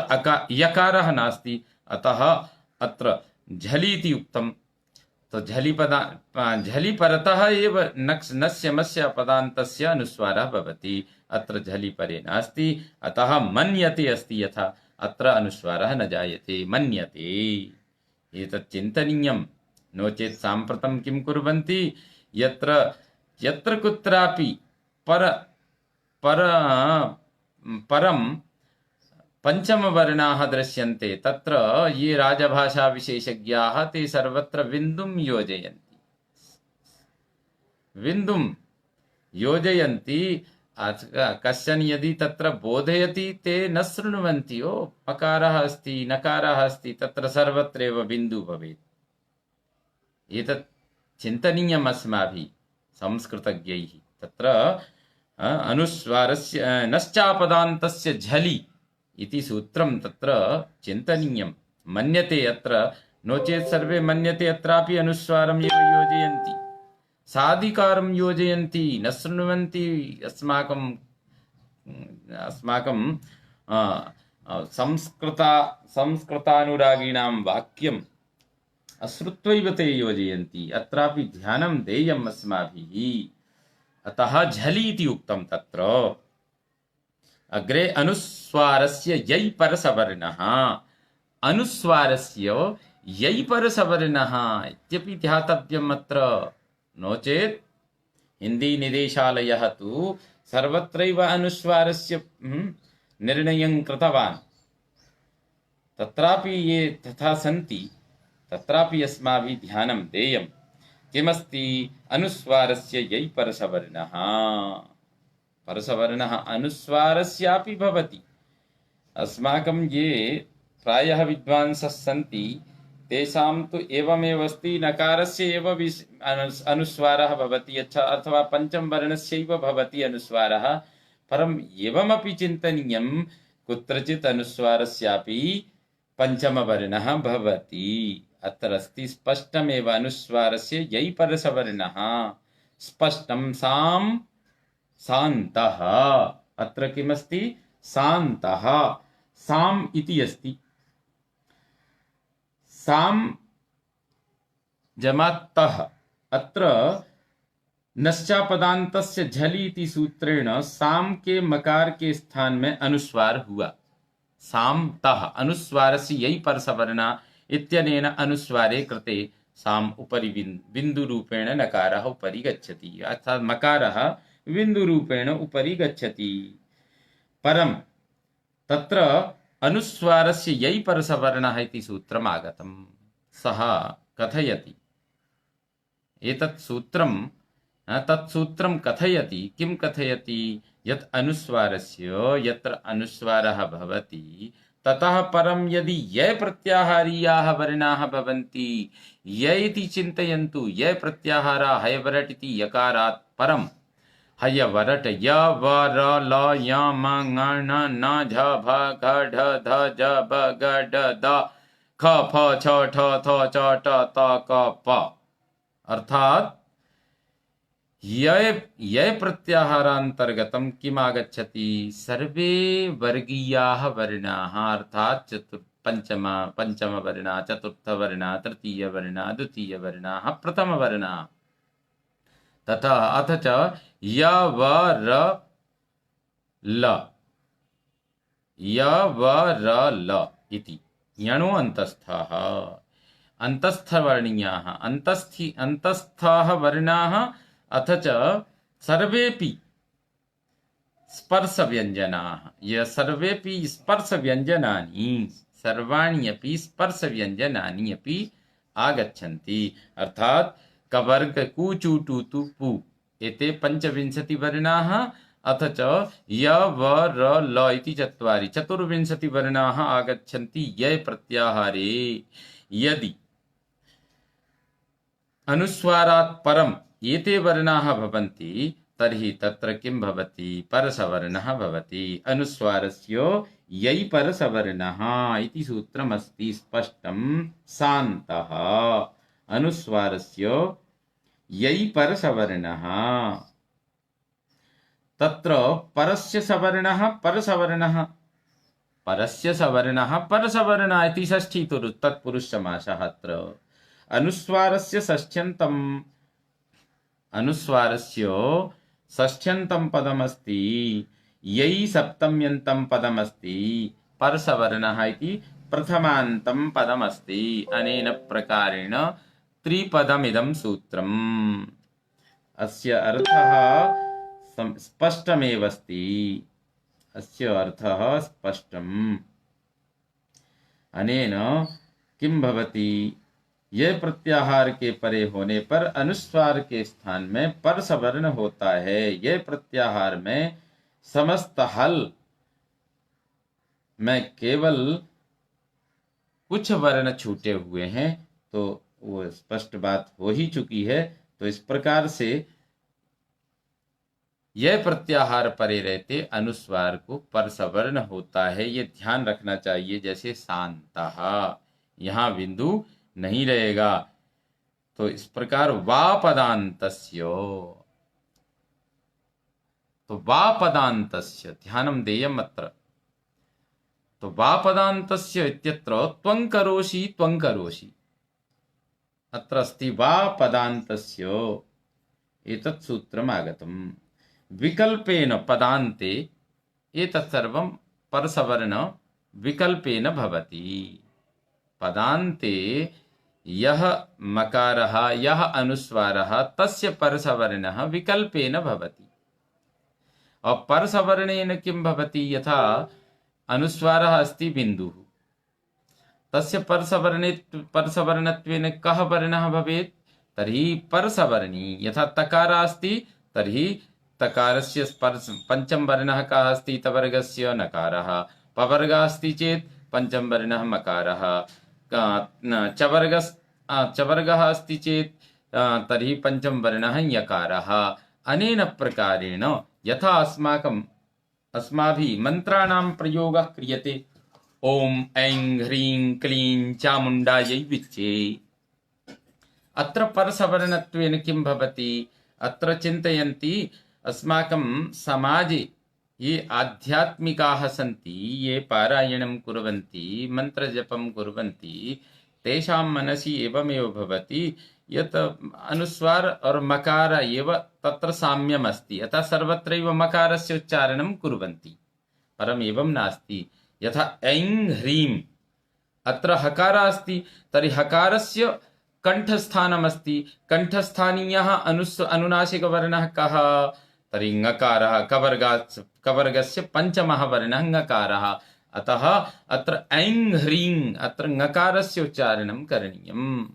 यकारः नास्ति, अतः अत्र झलि इति उक्तम्। तो झलि परतः एव नस्य मस्य पदान्तस्य अनुस्वारः भवति। अत्र झलि परे नास्ति, अतः मन्यते अस्ति, यथा अत्र अनुस्वारः न जायते, मन्यते। एतत् चिन्तनीयं। नो चेत् साम्प्रतं किं कुर्वन्ति, यत्र यत्र कुत्रापि परं पञ्चमवर्णाः दृश्यन्ते, तत्र ये राजभाषा विशेषज्ञाः ते सर्वत्र बिन्दुं योजयन्ति। बिन्दुं योजयन्ति। कश्चन यदि तत्र बोधयति, ते न शृण्वन्ति। ओ मकारः अस्ति, नकारः अस्ति, तत्र सर्वत्रैव बिन्दु भवेत्। एतत् चिन्तनीयम् अस्माभिः संस्कृतज्ञैः। तत्र अनुस्वारस्य नश्चापदान्तस्य झलि इति सूत्रं तत्र चिन्तनीयं। मन्यते अत्र, नो चेत् सर्वे मन्यते अत्रापि अनुस्वारम् एव योजयन्ति, साधिकारं योजयन्ति, न शृण्वन्ति अस्माकं संस्कृतानुरागिणां वाक्यम् अश्रुत्वैव ते योजयन्ति। अत्रापि ध्यानं देयम् अस्माभिः। अतः झलि इति उक्तं तत्र। अग्रे अनुस्वारस्य यै परसवर्णः, अनुस्वारस्य यै परसवर्णः इत्यपि ध्यातव्यम् अत्र। नो चेत् हिन्दी निदेशालयः तु सर्वत्रैव अनुस्वारस्य निर्णयं कृतवान्। तत्रापि ये तथा सन्ति, तत्रापि अस्माभिः ध्यानं देयम्। किमस्ति, अनुस्वारस्य यै परसवर्णः। परसवर्णः अनुस्वारस्यापि भवति। अस्माकं ये प्रायः विद्वांसः सन्ति, तेषां तु एवमेव अस्ति, नकारस्य एव अनुस्वारः भवति, अथवा पञ्चमवर्णस्यैव भवति अनुस्वारः। परम् एवमपि चिन्तनीयं, कुत्रचित् अनुस्वारस्यापि पञ्चमवर्णः भवति। अत्र अस्ति स्पष्टमेव, अनुस्वारस्य यै परसवर्णः स्पष्टं। साम् शान्तः, अत्र किमस्ति, शान्तः। साम् इति अस्ति, साम् जमातः। अत्र नश्चापदान्तस्य झलि इति सूत्रेण साम के मकार के स्थान में अनुस्वार हुआ। सामतः अनुस्वारस्य यै परसवर्णा इत्यनेन अनुस्वारे कृते साम उपरि बिन्दुरूपेण नकारः उपरि गच्छति, अर्थात् मकारः बिन्दुरूपेण उपरि गच्छति। परं तत्र अनुस्वारस्य यै परसवर्णः इति सूत्रम् आगतं। सः कथयति, एतत् सूत्रं तत्सूत्रं कथयति। किं कथयति, यत् अनुस्वारस्य यत्र अनुस्वारः भवति, ततः परं यदि य प्रत्याहारीयाः वर्णाः भवन्ति, य इति चिन्तयन्तु, य प्रत्याहारा हयवरट् इति यकारात् परं हयवरट् य व र ल य म ङ ण न झ भ घ ढ ध ज ब ग ड द ख फ छ ठ थ च ट त क प, अर्थात् य प्रत्याहारान्तर्गतं किम् आगच्छति, सर्वे वर्गीयाः वर्णाः, अर्थात् पञ्चमवर्णः, चतुर्थवर्णः, तृतीयवर्णः, द्वितीयवर्णाः, प्रथमवर्णः। तथा अथ च य व र ल, य व र ल इति यणो अन्तस्थाः, अन्तस्थवर्णीयाः, अन्तस्थाः वर्णाः। अथ च सर्वेपि स्पर्शव्यञ्जनाः, ये सर्वेपि स्पर्शव्यञ्जनानि, सर्वाणि अपि स्पर्शव्यञ्जनानि अपि आगच्छन्ति। अर्थात् कवर्ग कु चु टु तु पु, एते 25 वर्णाः अथ च य व र ल इति चत्वारि चतुर्विंशतिवर्णाः आगच्छन्ति य प्रत्याहारे यदि अनुस्वारात् परम् एते वर्णाः भवन्ति तर्हि तत्र किं भवति परसवर्णः भवति अनुस्वारस्य यै परसवर्णः इति सूत्रमस्ति स्पष्टं सान्तः अनुस्वारस्य यै परसवर्णः तत्र परस्य सवर्णः परसवर्णः परस्य सवर्णः परसवर्णः इति षष्ठी तत्पुरुषसमासः अत्र अनुस्वारस्य षष्ठ्यन्तं पदमस्ति यै सप्तम्यन्तं पदमस्ति परसवर्णः इति प्रथमान्तं पदमस्ति अनेन प्रकारेण त्रिपदमिदं सूत्रम् अस्य अर्थः स्पष्टमेव अस्ति अस्य अर्थः स्पष्टम् अनेन किं भवति ये प्रत्याहार के परे होने पर अनुस्वार के स्थान में पर सवर्ण होता है ये प्रत्याहार में समस्त हल में केवल कुछ वर्ण छूटे हुए हैं तो वो स्पष्ट बात हो ही चुकी है। तो इस प्रकार से यह प्रत्याहार परे रहते अनुस्वार को पर सवर्ण होता है, ये ध्यान रखना चाहिए। जैसे शांतः यहाँ बिंदु नहीं रहेगा। तो इस प्रकार वा पदान्तस्य, तो वा पदान्तस्य ध्यानं देयम् अत्र। तो वा पदान्तस्य इत्यत्र त्वं करोषि त्वं करोषि अत्र अस्ति वा पदान्तस्य एतत् सूत्रम् आगतम्। विकल्पेन पदान्ते एतत् सर्वं परसवर्ण विकल्पेन भवति। पदान्ते यः मकारः यः अनुस्वारः तस्य परसवर्णः विकल्पेन भवति। और परसवर्णेन किं भवति, यथा अनुस्वारः अस्ति बिन्दुः, तस्य परसवर्णत्वेन कः वर्णः भवेत्, तर्हि परसवर्णी। यथा तकारः अस्ति तर्हि तकारस्य पंचम वर्णः कः अस्ति, तवर्गस्य नकारः। पवर्गः अस्ति चेत् पंचम वर्णः मकारः। चवर्गः अस्ति चेत् तर्हि पंचम वर्णः यकारः। अनेन प्रकारेण यथा अस्माभिः मन्त्राणां प्रयोगः क्रियते, ओम ऐं ह्रीं क्लीं चामुण्डायै विच्चे, अत्र परसवर्णत्वेन किं भवति, अत्र चिन्तयन्ति अस्माकं समाजे ये आध्यात्मिकाः सन्ति, ये पारायणं कुर्वन्ति, मन्त्रजपं कुर्वन्ति, तेषां मनसि एवमेव भवति यत् अनुस्वार और मकार एव तत्र साम्यम् अस्ति, अतः सर्वत्रैव मकारस्य उच्चारणं कुर्वन्ति। परम् एवं नास्ति। यथा ऐं ह्रीं अत्र हकारः अस्ति तर्हि हकारस्य कण्ठस्थानमस्ति, कण्ठस्थानीयः अनुनासिकवर्णः कः, तर्हि ङकारः। कवर्गस्य पंचमः वर्णः ङकारः। अतः अत्र ऐं ह्रीं अत्र ङकारस्य उच्चारणं करणीयम्।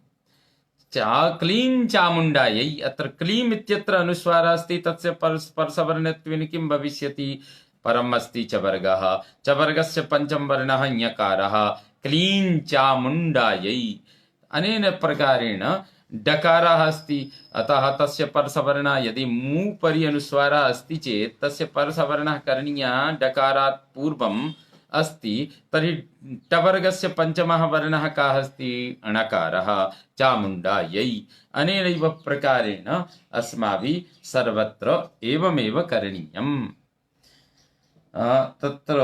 क्लीं चामुण्डायै अत्र क्लीम् इत्यत्र अनुस्वारः अस्ति, तस्य परसवर्णत्वेन किं भविष्यति, परम् अस्ति चवर्गः। चवर्गस्य पंचम वर्णः ञकारः। क्लीं चामुण्डायै। अनेन प्रकारेण डकारः अस्ति, अतः तस्य परसवर्णः यदि मूपरि अनुस्वारः अस्ति चेत् तस्य परसवर्णः करणीयः डकारात् पूर्वम् अस्ति, तर्हि टवर्गस्य पंचमः वर्णः कः अस्ति, णकारः। चामुण्डायै। अनेनैव प्रकारेण अस्माभिः सर्वत्र एवमेव करणीयम्। तत्र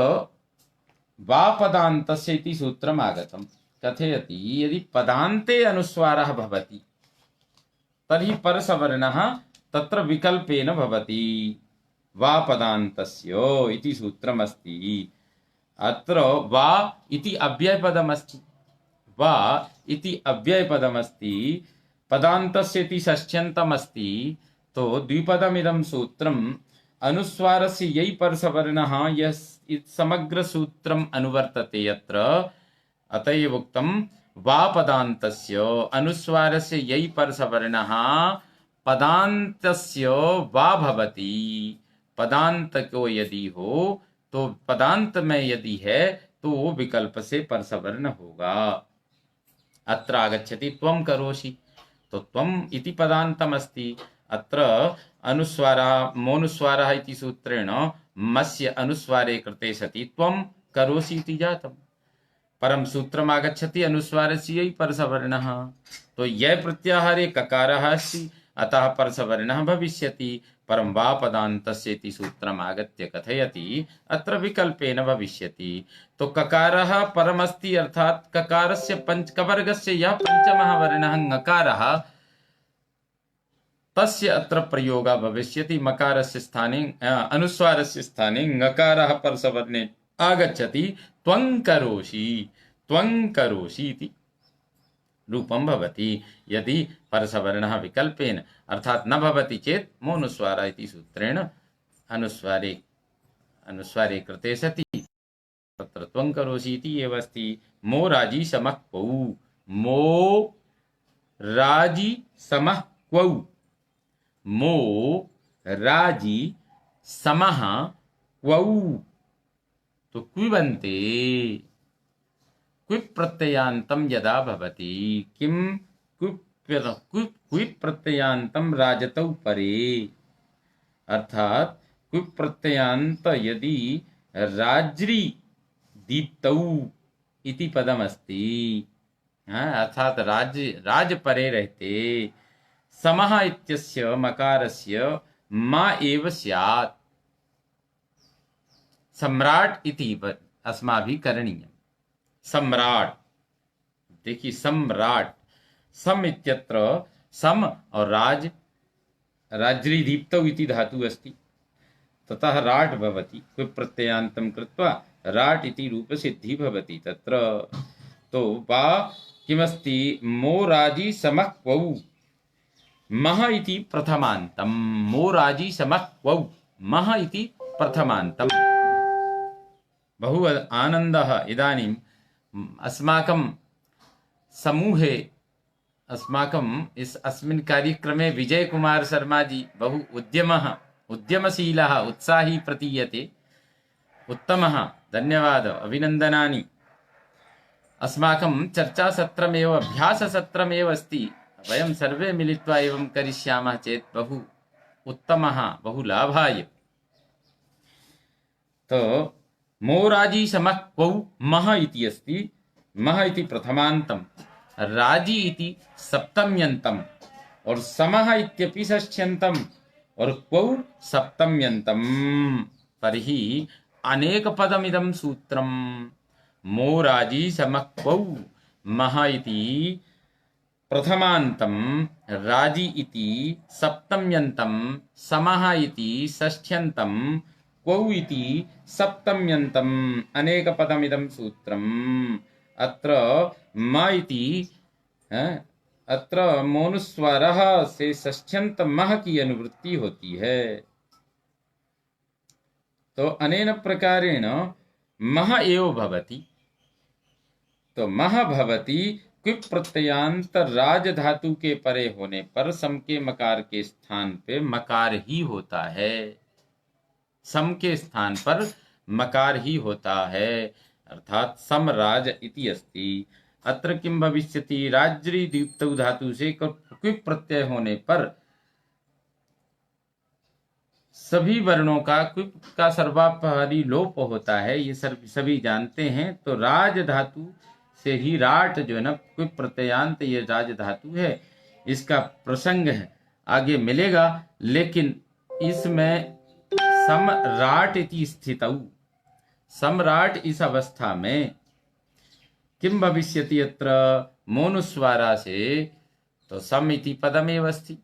वा पदान्तस्य इति सूत्रम् आगतं। कथयति यदि पदान्ते अनुस्वारः भवति तर्हि परसवर्णः तत्र विकल्पेन भवति। वा पदान्तस्य इति सूत्रमस्ति। अत्र वा इति अव्ययपदमस्ति। वा इति अव्ययपदमस्ति, पदान्तस्य इति षष्ठ्यन्तमस्ति। तो द्विपदमिदं सूत्रम् अनुस्वारस्य यै परसवर्णः यस् समग्र सूत्रम् अनुवर्तते यत्र। अत एव उक्तं वा पदान्तस्य अनुस्वारस्य यै परसवर्णः पदान्तस्य वा भवति। पदांत को यदि हो तो पदांत में यदि है तो वो विकल्प से परसवर्ण होगा। अत्र आगच्छति त्वं करोषि, तो त्वम् इति पदान्तम् अस्ति। अत्र अनुस्वारः मोनुस्वारः इति सूत्रेण मस्य अनुस्वारे कृते सति त्वं करोषि इति जातम्। परम सूत्रम् आगच्छति अनुस्वारस्य परसवर्णः, तो यः प्रत्याहारे ककारः अस्ति अतः परसवर्णः भविष्यति। परं वा पदान्तस्य इति सूत्रम् आगत्य कथयति अत्र विकल्पेन भविष्यति। तो ककारः परमस्ति अर्थात् ककारस्य कवर्गस्य यः पञ्चमः वर्णः ङकारः तस्य अत्र प्रयोगः भविष्यति। मकारस्य स्थाने अनुस्वारस्य स्थाने ङकारः परसवर्णे आगच्छति। त्वं करोषि इति रूपं भवति। यदि परसवर्णः विकल्पेन अर्थात न भवति चेत मोनुस्वार इति सूत्रेण अनुस्वारे कृते सति तत्र त्वं करोषि इति एव अस्ति। मो राजी समः क्वौ, मो राजी समः क्वौ, मो राजी समः क्वौ, तो क्विबन्ते क्विप् प्रत्ययान्तं यदा भवति। किम क्विप् प्रत्ययान्तं राजतौ परे, अर्थात क्विप् प्रत्ययान्त यदि राज्री दीप्तौ इति पदमस्ति, अर्थात राज परे रहते समः इत्यस्य मकारस्य मा एव स्यात्। सम्राट इति अस्माभिः करणीयम्। सम्राट, देखिए सम्राट, सम इत्यत्र सम और राज्री दीप्तौ इति धातु अस्ति, ततः राट भवति। क्विप् प्रत्ययान्तं कृत्वा राट इति रूपसिद्धि भवति तत्र। तो वा किमस्ति, मो राजी समः क्वौ, मह इति प्रथमान्तं, मो राजी समः क्वौ, मह इति प्रथमान्तं। बहु आनन्दः। इदानीं अस्माकं समूहे अस्मिन् कार्यक्रमे विजय कुमार शर्मा जी बहु उद्यमशीलः उत्साही प्रतीयते। उत्तमः, धन्यवादः, अभिनन्दनानि। अस्माकं चर्चासत्रमेव अभ्याससत्रमेव अस्ति। वयं सर्वे मिलित्वा एवं करिष्यामः चेत् बहु उत्तमः, बहु लाभाय। तो मो राजी समः क्वौ मह इति अस्ति। मह इति प्रथमान्तं, राजी इति सप्तम्यन्तं और समः इत्यपि षष्ठ्यन्तं और क्वौ सप्तम्यन्तं। तर्हि अनेकपदमिदं सूत्रं। मो राजी समः क्वौ, मह इति प्रथमान्तं, राजी इति सप्तम्यन्तं, समः इति षष्ठ्यन्तं, क्वौ इति सप्तम्यन्तम्। अनेकपदमिदं सूत्रम्। अत्र म इति अत्र मोनुस्वारः से षष्ठ्यन्त मह की अनुवृत्ति होती है। तो अनेन प्रकारेण मह एव भवति। तो मह भवति क्विप् प्रत्ययान्त राज धातु के परे होने पर सम के मकार के स्थान पे मकार ही होता है। सम के स्थान पर मकार ही होता है, अर्थात समराज इति अस्ति। अत्र किम भविष्यति, राज्री दीप्तौ धातु से क्विप् प्रत्यय होने पर सभी वर्णों का क्विप् का सर्वापहारी लोप होता है, ये सभी जानते हैं। तो राज धातु से ही राट जो है ना, क्विप् प्रत्ययांत, ये राज धातु है। इसका प्रसंग है आगे मिलेगा, लेकिन इसमें सम्राट इति स्थितौ, सम्राट इस अवस्था में किम भविष्यति, अत्र मोनुस्वारा से तो सम इति पदमेव अस्ति।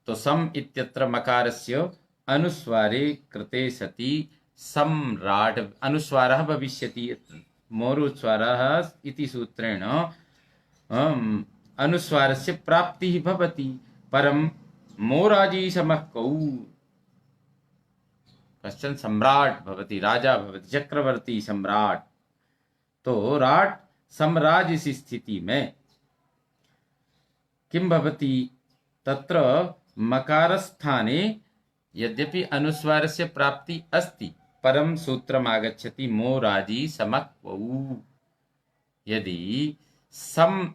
तो सम इत्यत्र मकारस्य अनुस्वारे कृते सति सम्राट अनुस्वारः भविष्यति। मोरुस्वारः इति सूत्रेण अनुस्वारस्य प्राप्तिः भवति। परं मोराजी समः कौ, कश्चन सम्राट भवति, राजा भवति, चक्रवर्ती सम्राट। तो राट सम्राज इस स्थिति में किं भवति, तत्र मकारस्थाने यद्यपि अनुस्वारस्य प्राप्ति अस्ति परम सूत्रम आगच्छति मो राजी समक्वौ। यदि सम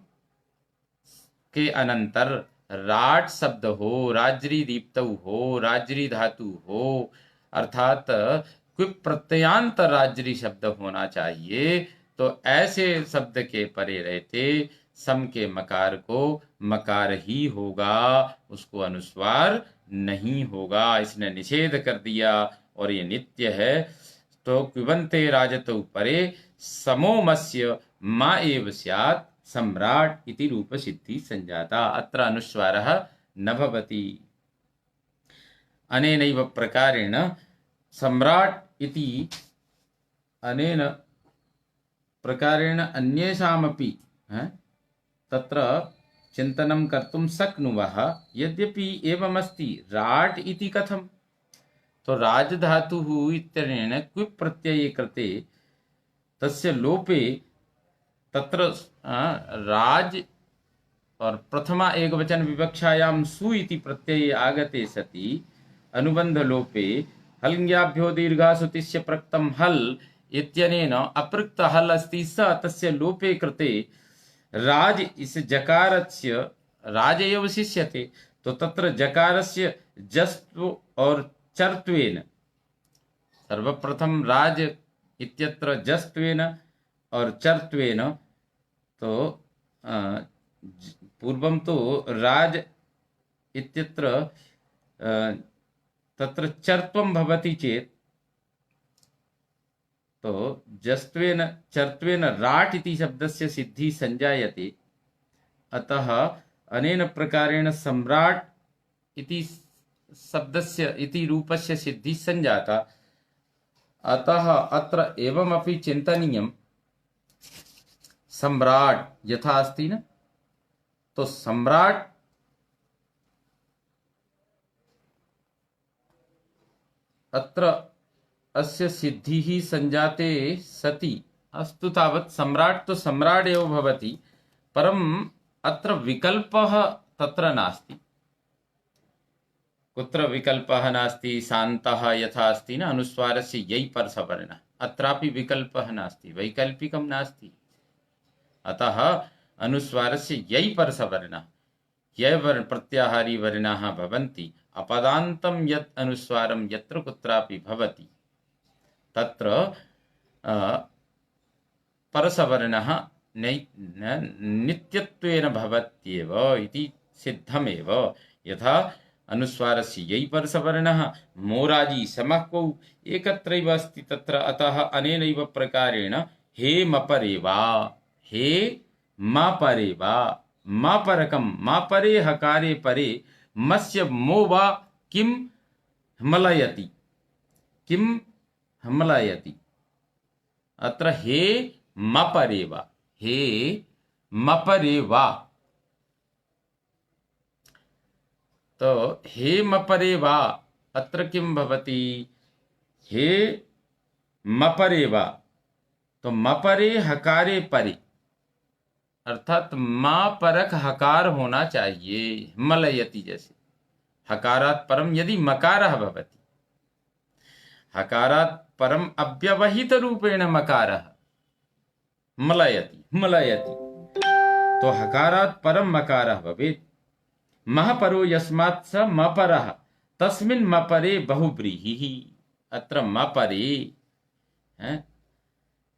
के अनंतर राट शब्द हो, राजरी दीप्तौ हो, राजरी धातु हो, अर्थात क्विप प्रत्ययांत राजरी शब्द होना चाहिए, तो ऐसे शब्द के परे रहते सम के मकार को मकार ही होगा, उसको अनुस्वार नहीं होगा। इसने निषेध कर दिया और ये नित्य है। तो क्विबंते राजतौ परे समोमस्य मा एव स्यात् सम्राट इति रूप सिद्धि संजाता। अत्र अनुस्वारः न भवति। अनेनैव प्रकारेण सम्राट इति अनेन प्रकारेण अन्येषामपि तत्र चिन्तनं कर्तुं शक्नुमः। यद्यपि एवमस्ति राट इति कथं, तो राज धातुः इत्यनेन क्विप् प्रत्यये कृते तस्य लोपे तत्र राज और प्रथमा एकवचन विवक्षायां सु इति प्रत्यये आगते सति अनुबंध लोपे हल्ङ्याभ्यो दीर्घासुतिस्य प्रक्तं हल इत्यनेन अपृक्त हल अस्ति स तस्य लोपे कृते राज इस जकारस्य राज एव शिष्यते। तो तत्र जकारस्य जस्त्व और चर्त्वेन, सर्वप्रथम राज इत्यत्र जस्त्वेन और चर्त्वेन, तो पूर्वं तो राज इत्यत्र तत्र चर्त्वं भवति चेत्, तो जस्त्वेन चर्त्वेन राट इति शब्दस्य सिद्धि संजायते। अतः अनेन प्रकारेण सम्राट इति शब्दस्य इति रूपस्य सिद्धि संजाता। अतः अत्र एवमपि चिन्तनीयं, सम्राट यथा अस्ति न, तो सम्राट अत्र अस्य सिद्धिः संजाते सति अस्तु तावत् सम्राट तो सम्राट एव भवति, परम अत्र विकल्पः तत्र नास्ति। कुत्र विकल्पः नास्ति? शान्तः यथा अस्ति न अनुस्वारस्य यै परसवर्णः, अत्रापि विकल्पः नास्ति, वैकल्पिकं नास्ति। अतः अनुस्वारस्य यै परसवर्णः, य प्रत्याहारी वर्णाः भवन्ति, अपदान्तं यत् अनुस्वारं यत्र कुत्रापि भवति तत्र परसवर्णः नित्यत्वेन भवत्येव इति सिद्धमेव। यथा अनुस्वारस्य यै परसवर्णः मोराजी समक्वौ एकत्रैव अस्ति तत्र, अतः अनेनैव प्रकारेण हे मपरे वा, हे मा परे वा, मा परकं मा परे हकारे परे मस्य मो वा किम हमलयति, किम हमलयति। अत्र हे मपरे वा, हे मपरे वा, तो हे मपरे वा अत्र किं भवति? हे मपरे वा, तो मपरे हकारे परे, अर्थात मा परक हकार होना चाहिए, मलयति जैसे। हकारात् परम यदि मकारः भवति, हकारात् परम अव्यवहित रूपेण मकारः मलयति, मलयति, तो हकारात् परम मकारः भवेत्। महपरो यस्मात् स मपरः तस्मिन् मपरे बहुव्रीहिः। अत्र मपरे है,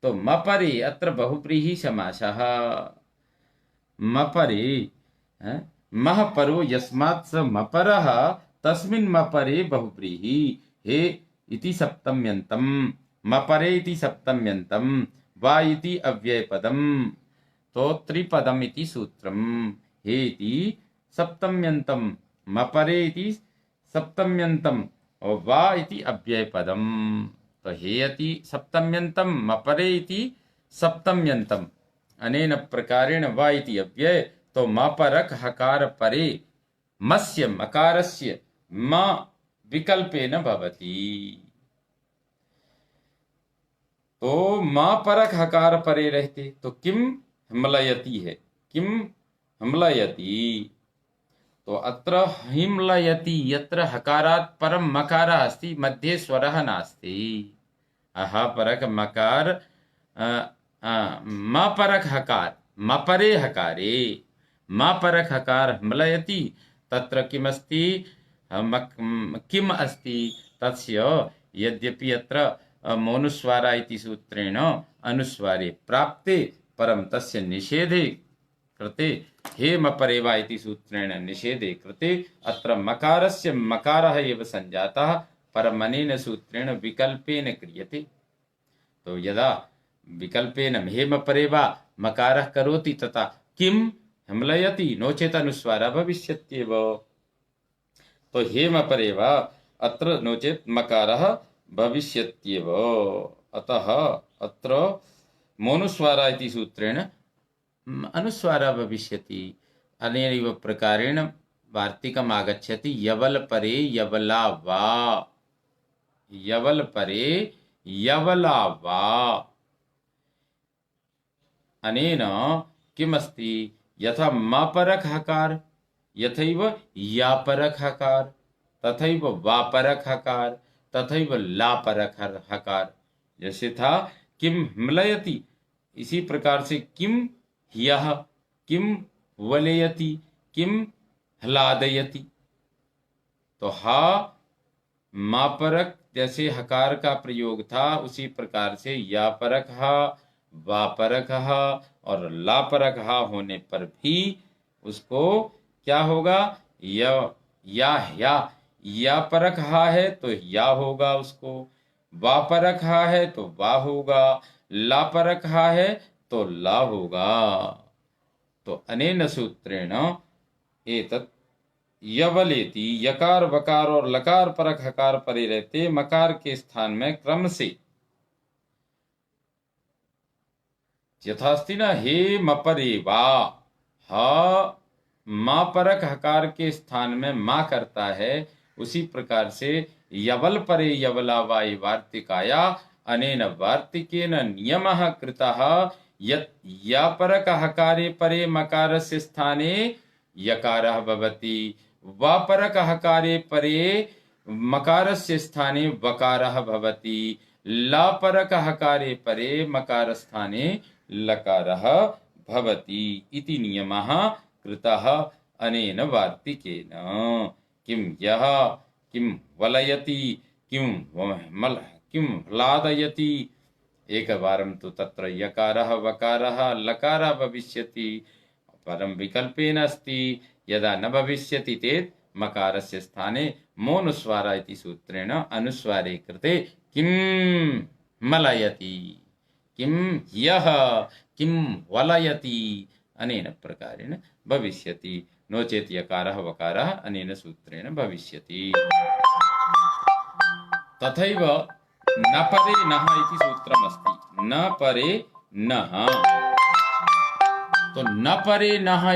तो मपरे अत्र बहुव्रीहि समासः। मपरे महपरो यस्मात् स मपरः तस्मिन् मपरे बहुव्रीहि। हे इति सप्तम्यन्तं, मपरे इति सप्तम्यन्तं, वा इति अव्ययपदं, तो त्रिपदम् इति सूत्रम्। हे इति सप्तम्यन्तं, मपरे इति सप्तम्यन्तं, और वा इति अव्ययपदं। तो हे इति सप्तम्यन्तं, मपरे इति सप्तम्यन्तं, अनेन प्रकारेण वा इति अव्यय, तो मपरक हकार परे मस्य मकारस्य मा विकल्पेन भवति। तो मा परक हकार परे रहते तो किम हमलयति है, किम हमलयति, तो अत्र हिम्लयति यत्र हकारात् परं मकारः अस्ति, मध्ये स्वरः नास्ति। अह परक मकार म परक हकार, म परे हकारे म परक हकार हिम्लयति, तत्र किमस्ति, किम अस्ति, तस्य यद्यपि अत्र मौनुस्वारा इति सूत्रेण अनुस्वारे प्राप्ते परं तस्य निषेधे कृते हेम परेवा इति सूत्रेण निषेधे कृते अत्र मकारस्य मकारः एव संजातः, परम् अनेन सूत्रेण विकल्पेन क्रियते। तो यदा विकल्पेन हेम परेवा मकारः करोति तथा किम हिम्लयति नो चेत् अनुस्वारः भविष्यत्येव। तो हेम परेवा अत्र नो चेत् मकारः भविष्यत्येव। अतः अत्र मौनुस्वारा इति सूत्रेण अनुस्वारः भविष्यति। अनेनैव प्रकारेण वार्तिकम् आगच्छति यवल परे यवला वा, यवल परे यवला वा। अनेन किमस्ति, यथा म परक हकार यथैव या परक हकार, तथैव वा परक हकार, तथैव ला परक हकार। जैसे था किम हिम्लयति, इसी प्रकार से किम ह्यः, किम वलयति, किम ह्लादयति। तो हा मा परक जैसे हकार का प्रयोग था, उसी प्रकार से या परक हा, वा परक हा और ला परक हा होने पर भी उसको क्या होगा, या परक हा है तो या होगा, उसको वा परक हा है तो वा होगा, ला परक हा है तो ला होगा। तो अनेन सूत्रेण एतत् यवलेति, यकार वकार और लकार परक हकार परे रहते मकार के स्थान में क्रम से यथास्ति न हे मपरे वा, हा मा परक हकार के स्थान में मा करता है, उसी प्रकार से यवल परे यवला वाई वार्तिकाया अनेन वार्तिकेन नियमः कृतः यत् या परक हकारे परे मकारस्य स्थाने यकारः भवति, वा परक हकारे परे मकारस्य स्थाने वकारः भवति, ला परक हकारे परे मकार स्थाने लकारः भवति इति नियमः कृतः अनेन वार्तिकेन। किं यः किं वलयति किं ह्लादयति, एकवारं तु तत्र यकारः वकारः लकारः भविष्यति, परं विकल्पेन अस्ति यदा न भविष्यति चेत् मकारस्य स्थाने मौनुस्वारा इति सूत्रेण अनुस्वारे कृते किं मलयति, किं यः किं वलयति अनेन प्रकारेण भविष्यति, नो चेत् यकारः वकारः अनेन सूत्रेण भविष्यति। तथैव न परे नः इति सूत्रमस्ति, न परे नः। तो न परे नः